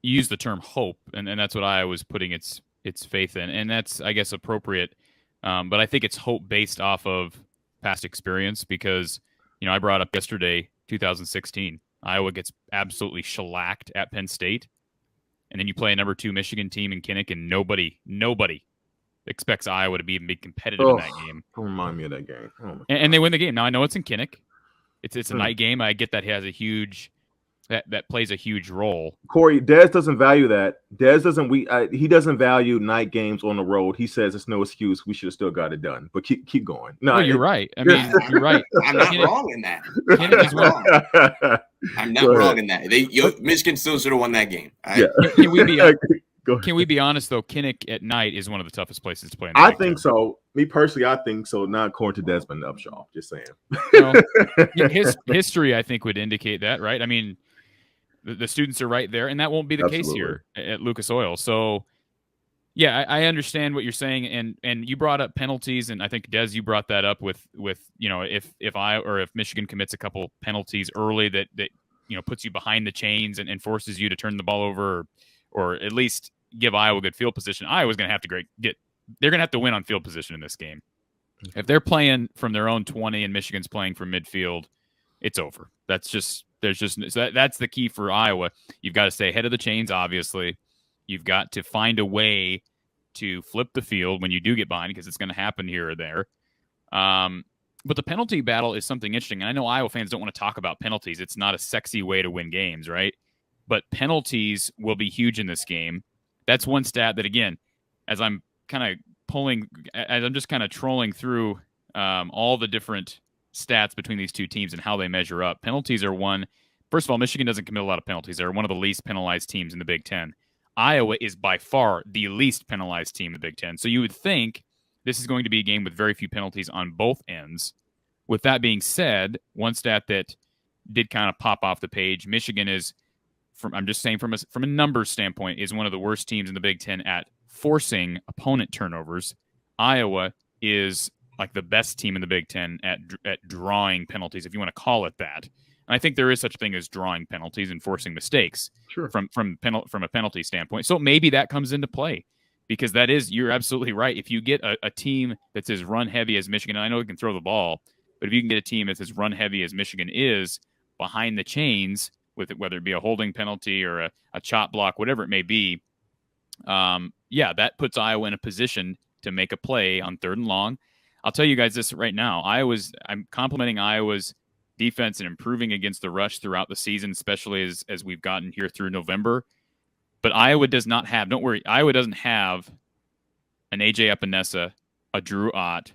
you use the term hope, and that's what Iowa was putting its faith in, and that's, I guess, appropriate. But I think it's hope based off of past experience because, I brought up yesterday, 2016, Iowa gets absolutely shellacked at Penn State, and then you play a number 2 Michigan team in Kinnick, and nobody expects Iowa to be competitive in that game. Don't remind me of that game. And they win the game. Now I know it's in Kinnick. It's a night game. I get that has a huge that plays a huge role. Corey, Dez doesn't value that. Dez doesn't. He doesn't value night games on the road. He says it's no excuse. We should have still got it done. But keep going. No, you're right. I mean, you're right. I'm not wrong in that. I'm not wrong in that. Michigan still should have won that game. Can we be honest though? Kinnick at night is one of the toughest places to play. I think so. Me personally, I think so. Not according to Desmond Upshaw. Just saying. His history, I think, would indicate that, right? I mean, the students are right there, and that won't be the case here at Lucas Oil. So, yeah, I understand what you're saying, and you brought up penalties, and I think Des, you brought that up with if Michigan commits a couple penalties early that puts you behind the chains and forces you to turn the ball over, or at least give Iowa good field position. Iowa's going to have to they're going to have to win on field position in this game. If they're playing from their own 20 and Michigan's playing from midfield, it's over. That's the key for Iowa. You've got to stay ahead of the chains, obviously. You've got to find a way to flip the field when you do get behind, because it's going to happen here or there. But the penalty battle is something interesting. And I know Iowa fans don't want to talk about penalties. It's not a sexy way to win games, right? But penalties will be huge in this game. That's one stat that, again, as I'm just kind of trolling through all the different stats between these two teams and how they measure up. Penalties are one. First of all, Michigan doesn't commit a lot of penalties. They're one of the least penalized teams in the Big Ten. Iowa is by far the least penalized team in the Big Ten. So you would think this is going to be a game with very few penalties on both ends. With that being said, one stat that did kind of pop off the page, Michigan is, from a numbers standpoint, is one of the worst teams in the Big Ten at forcing opponent turnovers. Iowa is like the best team in the Big Ten at drawing penalties, if you want to call it that. And I think there is such a thing as drawing penalties and forcing mistakes from a penalty standpoint. So maybe that comes into play, because you're absolutely right. If you get a team that's as run heavy as Michigan, and I know it can throw the ball, but if you can get a team that's as run heavy as Michigan is behind the chains, with it, whether it be a holding penalty or a chop block, whatever it may be, that puts Iowa in a position to make a play on 3rd and long. I'll tell you guys this right now. I'm complimenting Iowa's defense and improving against the rush throughout the season, especially as we've gotten here through November. But Iowa does not have, don't worry, Iowa doesn't have an A.J. Epinesa, a Drew Ott.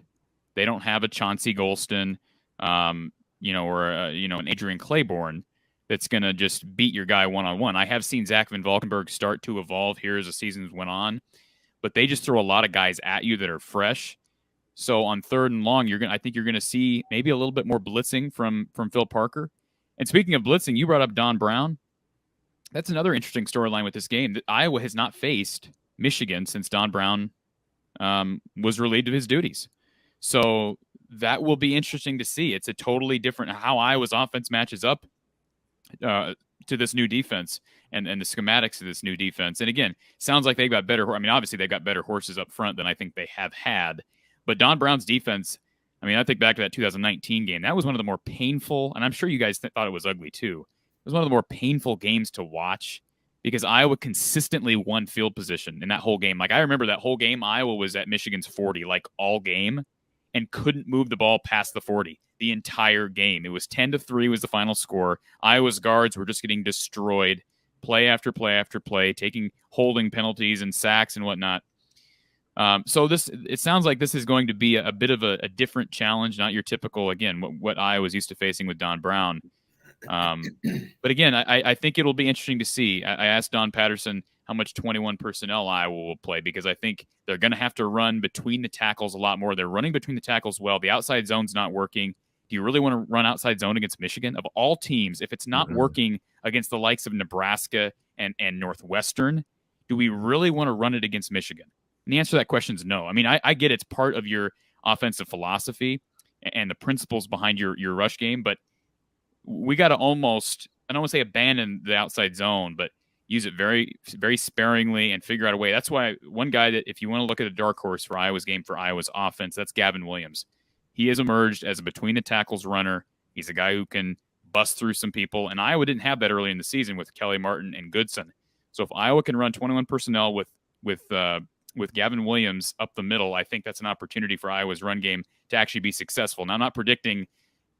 They don't have a Chauncey Golston, or an Adrian Claiborne that's going to just beat your guy one-on-one. I have seen Zach Van Valkenburg start to evolve here as the seasons went on, but they just throw a lot of guys at you that are fresh. So on 3rd and long, I think you're going to see maybe a little bit more blitzing from Phil Parker. And speaking of blitzing, you brought up Don Brown. That's another interesting storyline with this game. That Iowa has not faced Michigan since Don Brown was relieved of his duties. So that will be interesting to see. It's a totally different how Iowa's offense matches up to this new defense and the schematics of this new defense. And again, sounds like they've got better. I mean, obviously they've got better horses up front than I think they have had. But Don Brown's defense, I mean, I think back to that 2019 game. That was one of the more painful, and I'm sure you guys thought it was ugly too. It was one of the more painful games to watch because Iowa consistently won field position in that whole game. Like, I remember that whole game, Iowa was at Michigan's 40, like all game, and couldn't move the ball past the 40 the entire game. It was 10-3 was the final score. Iowa's guards were just getting destroyed play after play after play, taking holding penalties and sacks and whatnot. So it sounds like this is going to be a bit of a different challenge, not your typical, again, what Iowa's used to facing with Don Brown. But again, I think it'll be interesting to see. I asked Don Patterson how much 21 personnel Iowa will play, because I think they're going to have to run between the tackles a lot more. They're running between the tackles well. The outside zone's not working. Do you really want to run outside zone against Michigan? Of all teams, if it's not working against the likes of Nebraska and Northwestern, do we really want to run it against Michigan? And the answer to that question is no. I mean, I get it's part of your offensive philosophy and the principles behind your rush game, but we got to almost, I don't want to say abandon the outside zone, but use it very, very sparingly, and figure out a way. That's why one guy that, if you want to look at a dark horse for Iowa's game, for Iowa's offense, that's Gavin Williams. He has emerged as a between the tackles runner. He's a guy who can bust through some people, and Iowa didn't have that early in the season with Kelly Martin and Goodson. So if Iowa can run 21 personnel with Gavin Williams up the middle, I think that's an opportunity for Iowa's run game to actually be successful. Now, I'm not predicting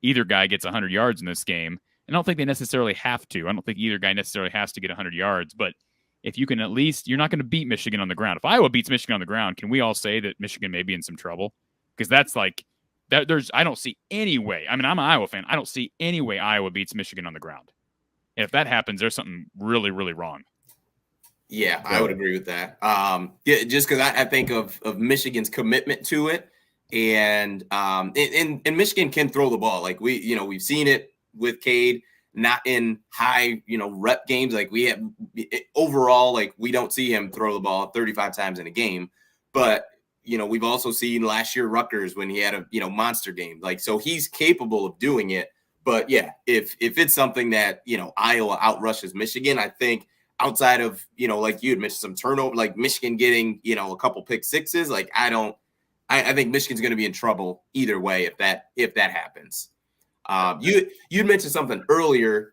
either guy gets 100 yards in this game, and I don't think they necessarily have to. I don't think either guy necessarily has to get 100 yards, but if you can at least, you're not going to beat Michigan on the ground. If Iowa beats Michigan on the ground, can we all say that Michigan may be in some trouble? Because that's like, I don't see any way. I mean, I'm an Iowa fan. I don't see any way Iowa beats Michigan on the ground. And if that happens, there's something really, really wrong. Yeah, I would agree with that. Just because I think of Michigan's commitment to it, and Michigan can throw the ball. Like we've seen it with Cade, not in high rep games. Like we have overall, like we don't see him throw the ball 35 times in a game, but we've also seen last year Rutgers when he had a monster game. Like, so he's capable of doing it. But yeah, if it's something that Iowa outrushes Michigan, I think outside of like you had mentioned some turnover, like Michigan getting a couple pick sixes, like I think Michigan's going to be in trouble either way if that happens. You'd mentioned something earlier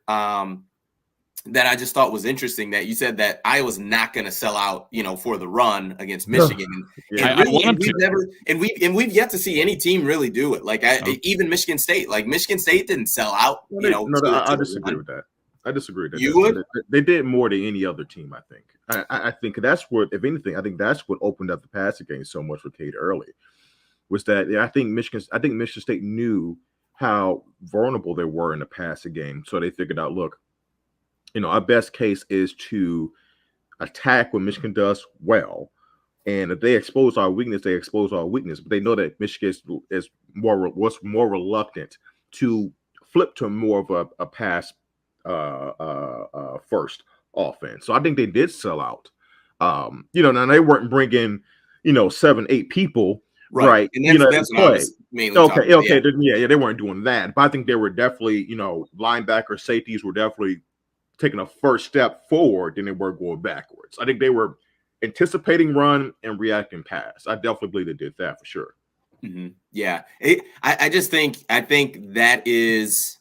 that I just thought was interesting, that you said that Iowa's not going to sell out, for the run against Michigan. Yeah, We've yet to see any team really do it. Like even Michigan State, Michigan State didn't sell out. I disagree with that. I disagree with that. You would? They did more than any other team, I think. I think that's what, if anything, I think that's what opened up the passing game so much with Cade early, was that I think Michigan State knew how vulnerable they were in the passing game. So they figured out, look, our best case is to attack what Michigan does well. And if they expose our weakness, they expose our weakness. But they know that Michigan was more reluctant to flip to more of a pass first offense. So I think they did sell out. Now they weren't bringing 7-8 people, right? And that's what I was mainly okay. Yeah, they weren't doing that, but I think they were definitely, linebacker, safeties were definitely taking a first step forward than they were going backwards. I think they were anticipating run and reacting pass. I definitely believe they did that for sure. Mm-hmm. Yeah, I think that is,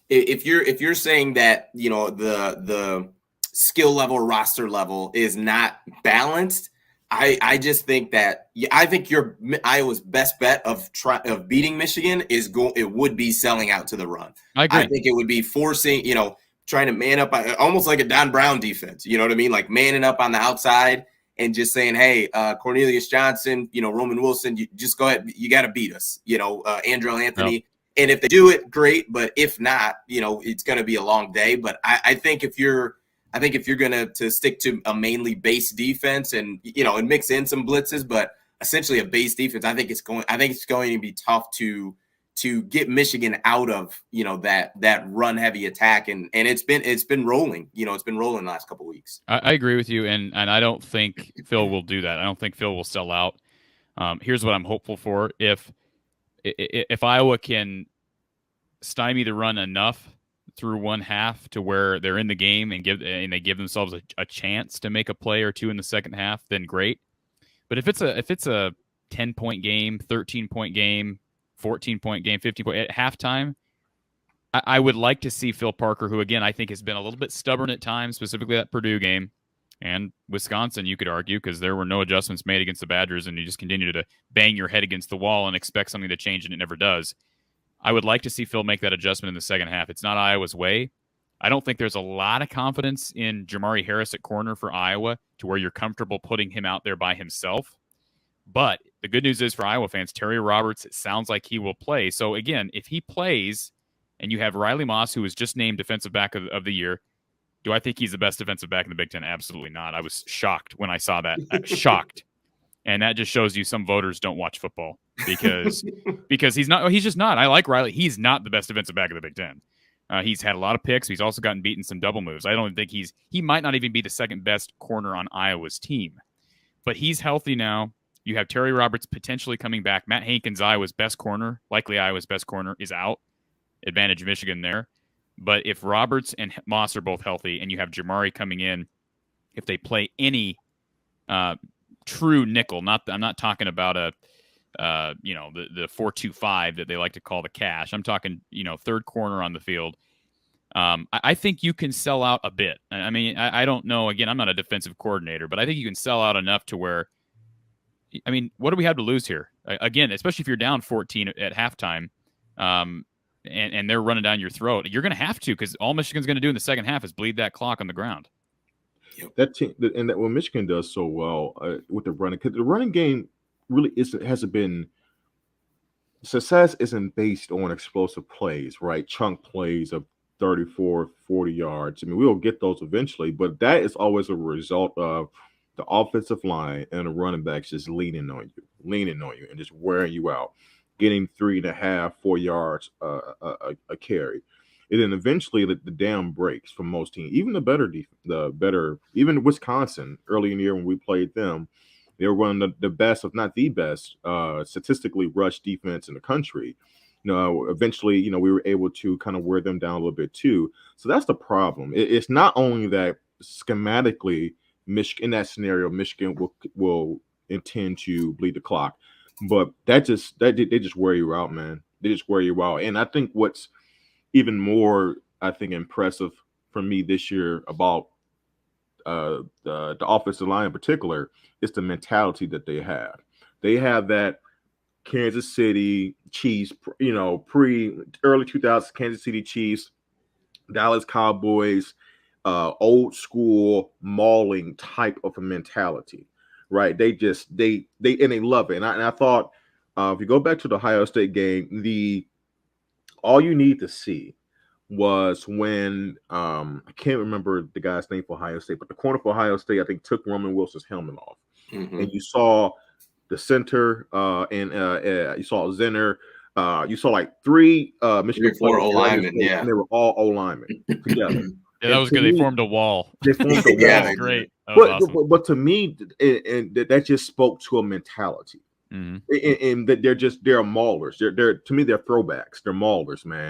if you're saying that the skill level, roster level is not balanced, I just think that I think Iowa's best bet of beating Michigan it would be selling out to the run. I agree. I think it would be forcing trying to man up, almost like a Don Brown defense. You know what I mean? Like manning up on the outside and just saying, hey, Cornelius Johnson, Roman Wilson, you just go ahead. You got to beat us, Andrew Anthony. Yep. And if they do it, great. But if not, it's going to be a long day. But I think if you're going to stick to a mainly base defense and, and mix in some blitzes, but essentially a base defense, I think it's going to be tough to get Michigan out of, that run heavy attack. And it's been rolling, it's been rolling the last couple of weeks. I agree with you. And I don't think Phil will do that. I don't think Phil will sell out. Here's what I'm hopeful for. If Iowa can stymie the run enough through one half to where they're in the game and they give themselves a chance to make a play or two in the second half, then great. But if it's a 10-point game, 13-point game, 14-point game, 15-point at halftime, I would like to see Phil Parker, who again I think has been a little bit stubborn at times, specifically that Purdue game and Wisconsin, you could argue, because there were no adjustments made against the Badgers, and you just continue to bang your head against the wall and expect something to change, and it never does. I would like to see Phil make that adjustment in the second half. It's not Iowa's way. I don't think there's a lot of confidence in Jamari Harris at corner for Iowa to where you're comfortable putting him out there by himself. But the good news is for Iowa fans, Terry Roberts, it sounds like he will play. So again, if he plays and you have Riley Moss, who was just named defensive back of the year, do I think he's the best defensive back in the Big Ten? Absolutely not. I was shocked when I saw that. Shocked. And that just shows you some voters don't watch football because he's just not. I like Riley. He's not the best defensive back of the Big Ten. He's had a lot of picks. He's also gotten beaten some double moves. I don't think he might not even be the second best corner on Iowa's team, but he's healthy now. You have Terry Roberts potentially coming back. Matt Hankins, Iowa's best corner, likely Iowa's best corner, is out. Advantage Michigan there. But if Roberts and Moss are both healthy, and you have Jamari coming in, if they play any true nickel, I'm not talking about a the 4-2-5 that they like to call the cash. I'm talking third corner on the field. I think you can sell out a bit. I mean, I don't know. Again, I'm not a defensive coordinator, but I think you can sell out enough to where, I mean, what do we have to lose here? Again, especially if you're down 14 at halftime, and they're running down your throat, you're going to have to, because all Michigan's going to do in the second half is bleed that clock on the ground. That team, and that what Michigan does so well with the running, because the running game really hasn't been. Success isn't based on explosive plays, right? Chunk plays of 34, 40 yards. I mean, we'll get those eventually, but that is always a result of the offensive line and the running backs just leaning on you and just wearing you out, getting 3.5, 4 yards a carry. And then eventually the dam breaks for most teams. Even even Wisconsin early in the year when we played them, they were one of the best, if not the best, statistically rush defense in the country. Eventually, we were able to kind of wear them down a little bit too. So that's the problem. It's not only that schematically, Michigan in that scenario, Michigan will intend to bleed the clock, but they just wear you out, man. They just wear you out. And I think what's even more, impressive for me this year about the offensive line in particular is the mentality that they have. They have that Kansas City Chiefs, early 2000s Kansas City Chiefs, Dallas Cowboys, old school mauling type of a mentality, right? They love it. And I thought if you go back to the Ohio State game, all you need to see was when I can't remember the guy's name for Ohio State, but the corner for Ohio State, I think, took Roman Wilson's helmet off. Mm-hmm. And you saw the center and you saw Zenner. You saw like three Michigan 4 O-linemen, yeah. And they were all O-linemen together. Yeah, that was good. They formed a wall. They formed a wall. Yeah, great. That was awesome. But to me, that just spoke to a mentality. Mm-hmm. And that they're maulers. They're to me, they're throwbacks. They're maulers, man.